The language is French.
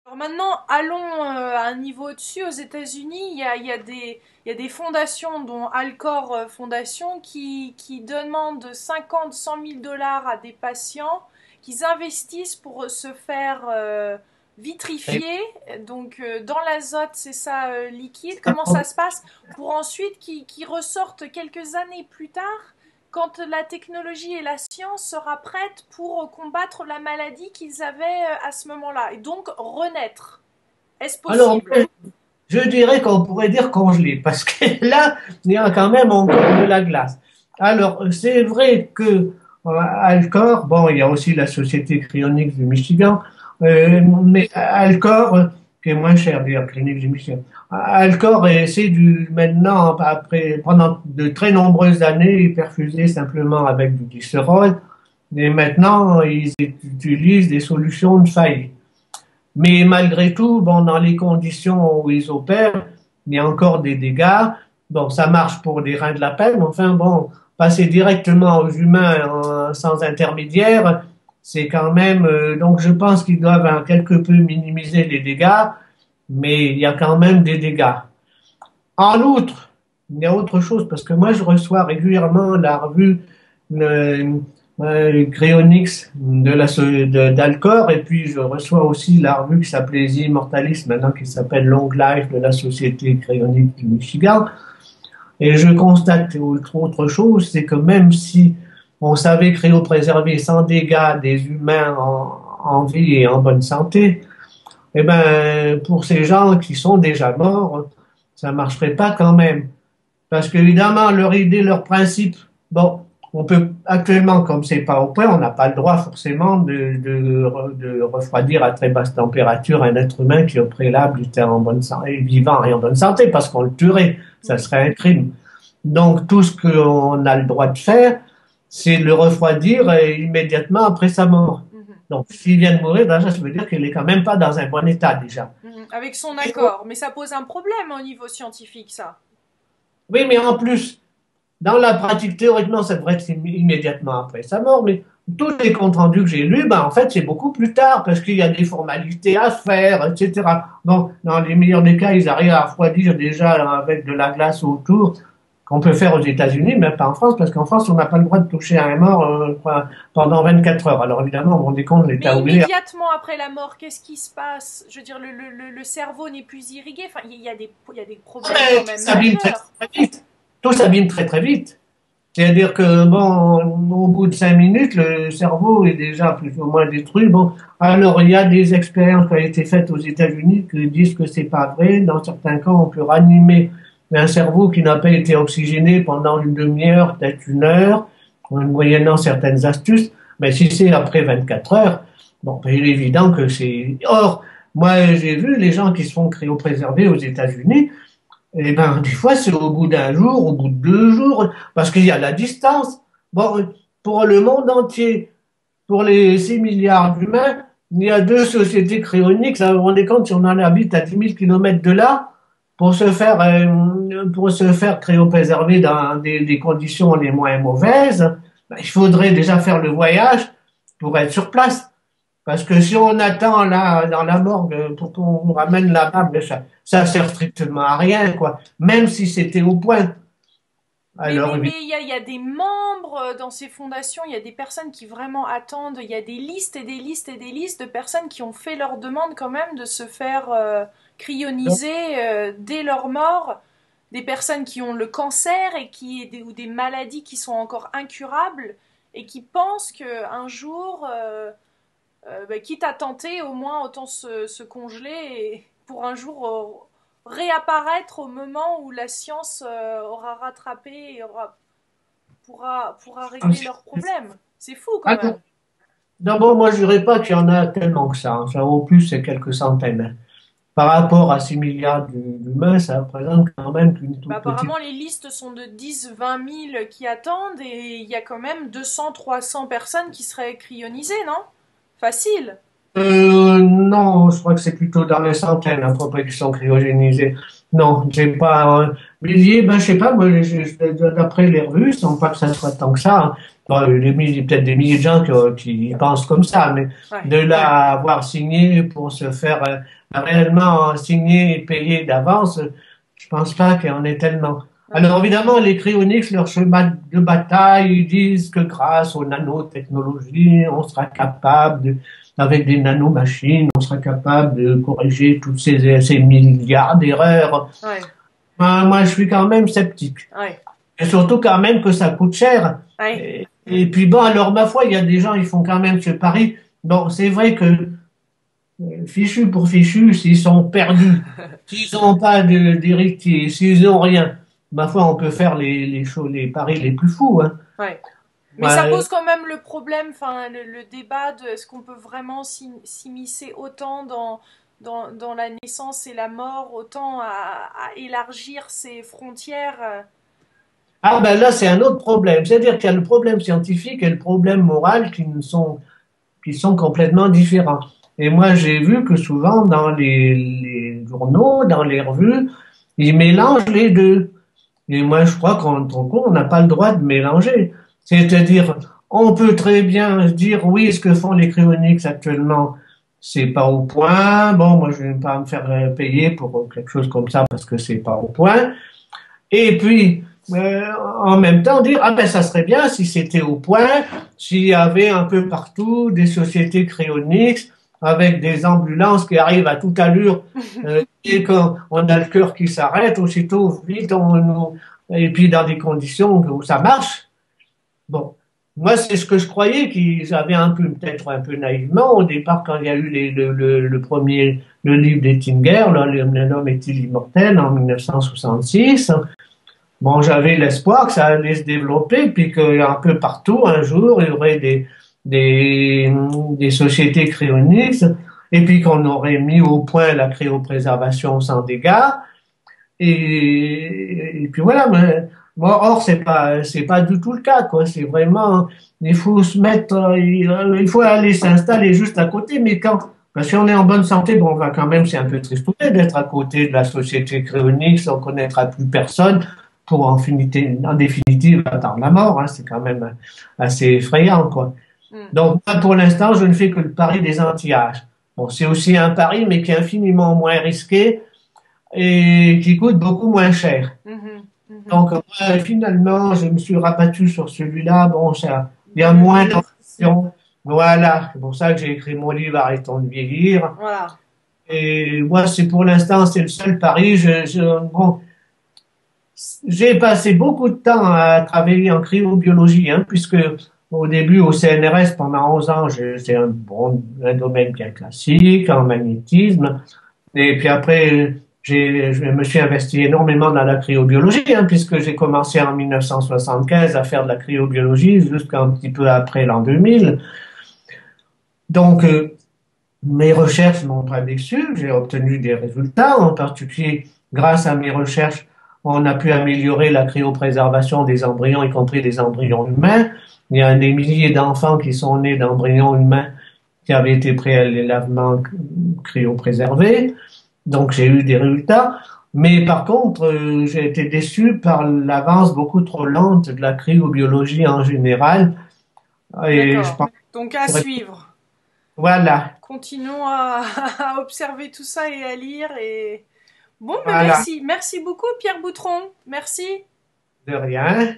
Alors maintenant, allons à un niveau au-dessus. Aux États-Unis, il y a des fondations, dont Alcor Fondation, qui demandent 50, 100 000 dollars à des patients qu'ils investissent pour se faire Et vitrifier, donc dans l'azote, c'est ça, liquide. ça, Comment ça se passe? Pour ensuite qu'ils ressortent quelques années plus tard, quand la technologie et la science sera prête pour combattre la maladie qu'ils avaient à ce moment-là, et donc renaître. Est-ce alors, possible? je dirais qu'on pourrait dire congelé, parce que là, il y a quand même encore de la glace. Alors, c'est vrai que Alcor, bon, il y a aussi la Société Cryonique du Michigan, mais Alcor, qui est moins cher d'ailleurs, Cryonique du Michigan, Alcor essaie maintenant, après, pendant de très nombreuses années, ils perfusaient simplement avec du glycérol, et maintenant, ils utilisent des solutions de faillite. Mais malgré tout, bon, dans les conditions où ils opèrent, il y a encore des dégâts. Bon, ça marche pour les reins de la pelle, mais enfin, bon, passer directement aux humains sans intermédiaire, c'est quand même. Donc, je pense qu'ils doivent quelque peu minimiser les dégâts, mais il y a quand même des dégâts. En outre, il y a autre chose, parce que moi, je reçois régulièrement la revue euh, Cryonix d'Alcor, et puis je reçois aussi la revue qui s'appelait The Immortalist, maintenant qui s'appelle Long Life de la Société Cryonique du Michigan. Et je constate autre chose, c'est que même si on savait cryopréserver sans dégâts des humains en vie et en bonne santé, eh ben, pour ces gens qui sont déjà morts, ça marcherait pas quand même. Parce qu'évidemment, leur idée, leur principe, bon, on peut actuellement, comme c'est pas au point, on n'a pas le droit forcément de refroidir à très basse température un être humain qui au préalable était en bonne santé, vivant et en bonne santé, parce qu'on le tuerait, ça Mhm, serait un crime. Donc tout ce qu'on a le droit de faire, c'est le refroidir immédiatement après sa mort. mhm, Donc s'il vient de mourir, déjà, ça veut dire qu'il est quand même pas dans un bon état déjà. mhm. Avec son accord. Mais ça pose un problème au niveau scientifique, ça. Oui, mais en plus, dans la pratique, théoriquement, ça devrait être immédiatement après sa mort, mais tous les comptes rendus que j'ai lus, ben, en fait, c'est beaucoup plus tard parce qu'il y a des formalités à faire, etc. Bon, dans les meilleurs des cas, ils arrivent à refroidir déjà avec de la glace autour, qu'on peut faire aux États-Unis, mais pas en France, parce qu'en France, on n'a pas le droit de toucher à un mort pendant 24 heures. Alors évidemment, on rendez compte de Mais l'état où il est. immédiatement après la mort, qu'est-ce qui se passe? Je veux dire, le cerveau n'est plus irrigué. Enfin, il y a des problèmes quand Tout même s'abîme très, majeurs. très vite. Tout s'abîme très, très vite. C'est-à-dire que, bon, au bout de 5 minutes, le cerveau est déjà plus ou moins détruit. Bon, alors il y a des expériences qui ont été faites aux États-Unis qui disent que c'est pas vrai. Dans certains cas, on peut ranimer un cerveau qui n'a pas été oxygéné pendant une demi-heure, peut-être une heure, moyennant certaines astuces. Mais si c'est après 24 heures, bon, ben, il est évident que c'est. Or, moi, j'ai vu les gens qui se font cryopréserver aux États-Unis. Eh ben, des fois, c'est au bout d'un jour, au bout de 2 jours, parce qu'il y a la distance. Bon, pour le monde entier, pour les 6 milliards d'humains, il y a deux sociétés cryoniques. Ça, vous vous rendez compte, si on en habite à 10 000 kilomètres de là, pour se faire cryopréserver dans des conditions les moins mauvaises, ben, il faudrait déjà faire le voyage pour être sur place. Parce que si on attend là, dans la morgue, pour qu'on nous ramène là-bas, ben ça sert strictement à rien, quoi. Même si c'était au point. Alors, évidemment, Mais il y a des membres dans ces fondations, il y a des personnes qui vraiment attendent, il y a des listes et des listes et des listes de personnes qui ont fait leur demande quand même de se faire cryoniser dès leur mort, des personnes qui ont le cancer ou des maladies qui sont encore incurables et qui pensent qu'un jour, bah, quitte à tenter, au moins autant se congeler et pour un jour réapparaître au moment où la science aura rattrapé et pourra régler leurs problèmes. C'est fou quand ah même. d'abord, moi, je dirais pas qu'il y en a tellement que ça. Enfin, au plus, c'est quelques centaines. Par rapport à 6 milliards d'humains, ça représente quand même qu'une Bah, toute petite. apparemment, les listes sont de 10, 20 000 qui attendent et il y a quand même 200, 300 personnes qui seraient cryonisées, non? Facile. Non, je crois que c'est plutôt dans les centaines à peu près qui sont cryogénisés. Non, j'ai pas. Milliers, ben, je sais pas, moi, d'après les revues, sans pas que ça soit tant que ça, hein. Bon, peut-être des milliers de gens qui pensent comme ça, mais Ouais. de là à avoir signé pour se faire réellement signer et payer d'avance, je pense pas qu'il y en ait tellement. Ouais. Alors évidemment, les cryoniques, leur chemin de bataille, ils disent que grâce aux nanotechnologies, on sera capable avec des nanomachines, on sera capable de corriger toutes ces milliards d'erreurs. Ouais. Moi, je suis quand même sceptique. Ouais. Et surtout quand même que ça coûte cher. Ouais. Et puis bon, alors ma foi, il y a des gens, ils font quand même ce pari. Bon, c'est vrai que fichu pour fichu, s'ils sont perdus, s'ils n'ont pas d'héritier, s'ils n'ont rien, ma foi, on peut faire les paris les plus fous, hein. Ouais. Mais ça Ouais. pose quand même le problème, enfin le débat de est-ce qu'on peut vraiment s'immiscer autant dans la naissance et la mort, autant à élargir ses frontières. Ah ben là, c'est un autre problème. C'est-à-dire qu'il y a le problème scientifique et le problème moral qui sont complètement différents. Et moi, j'ai vu que souvent dans les journaux, dans les revues, ils mélangent les deux. Et moi, je crois qu'en tant qu'on n'a pas le droit de mélanger. C'est-à-dire, on peut très bien se dire, oui, ce que font les cryoniques actuellement, c'est pas au point. Bon, moi, je vais pas me faire payer pour quelque chose comme ça parce que c'est pas au point. Et puis, en même temps, dire, ah ben, ça serait bien si c'était au point, s'il y avait un peu partout des sociétés cryoniques avec des ambulances qui arrivent à toute allure, et quand on a le cœur qui s'arrête, aussitôt, vite, et puis dans des conditions où ça marche. Bon. Moi, c'est ce que je croyais qu'ils avaient un peu, peut-être un peu naïvement, au départ, quand il y a eu le premier, le livre d'Ettinger, là, L'homme est-il immortel, en 1966. Bon, j'avais l'espoir que ça allait se développer, puis qu'un peu partout, un jour, il y aurait des sociétés cryoniques, et puis qu'on aurait mis au point la cryopréservation sans dégâts. Et puis voilà, mais, bon, or, c'est pas du tout le cas, quoi. C'est vraiment, il faut se mettre, il faut aller s'installer juste à côté, mais parce que si on est en bonne santé, bon, on va quand même, c'est un peu tristouné d'être à côté de la société cryonique sans connaître plus personne pour en définitive attendre la mort, hein. C'est quand même assez effrayant, quoi. Mm. Donc, moi, pour l'instant, je ne fais que le pari des anti-âges. Bon, c'est aussi un pari, mais qui est infiniment moins risqué et qui coûte beaucoup moins cher. Mhm, mhm. Donc, moi, finalement, je me suis rabattu sur celui-là. Bon, ça, il y a Le moins livre. d'ambition. Voilà, c'est pour ça que j'ai écrit mon livre Arrêtons de vieillir. Voilà. Et moi, c'est pour l'instant, c'est le seul pari. Bon, j'ai passé beaucoup de temps à travailler en cryobiologie, hein, puisque au début, au CNRS, pendant 11 ans, c'est un domaine bien classique, en magnétisme. Et puis après, je me suis investi énormément dans la cryobiologie, hein, puisque j'ai commencé en 1975 à faire de la cryobiologie jusqu'un petit peu après l'an 2000. Donc, mes recherches m'ont pas déçu. J'ai obtenu des résultats. En particulier, grâce à mes recherches, on a pu améliorer la cryopréservation des embryons, y compris des embryons humains. Il y a des milliers d'enfants qui sont nés d'embryons humains qui avaient été préalablement cryopréservés. Donc j'ai eu des résultats. Mais par contre, j'ai été déçu par l'avance beaucoup trop lente de la cryobiologie en général. Et je D'accord. pense Donc qu'il à faudrait... suivre. Voilà, Continuons à observer tout ça et à lire et bon, mais voilà, merci beaucoup Pierre Boutron. Merci. de rien.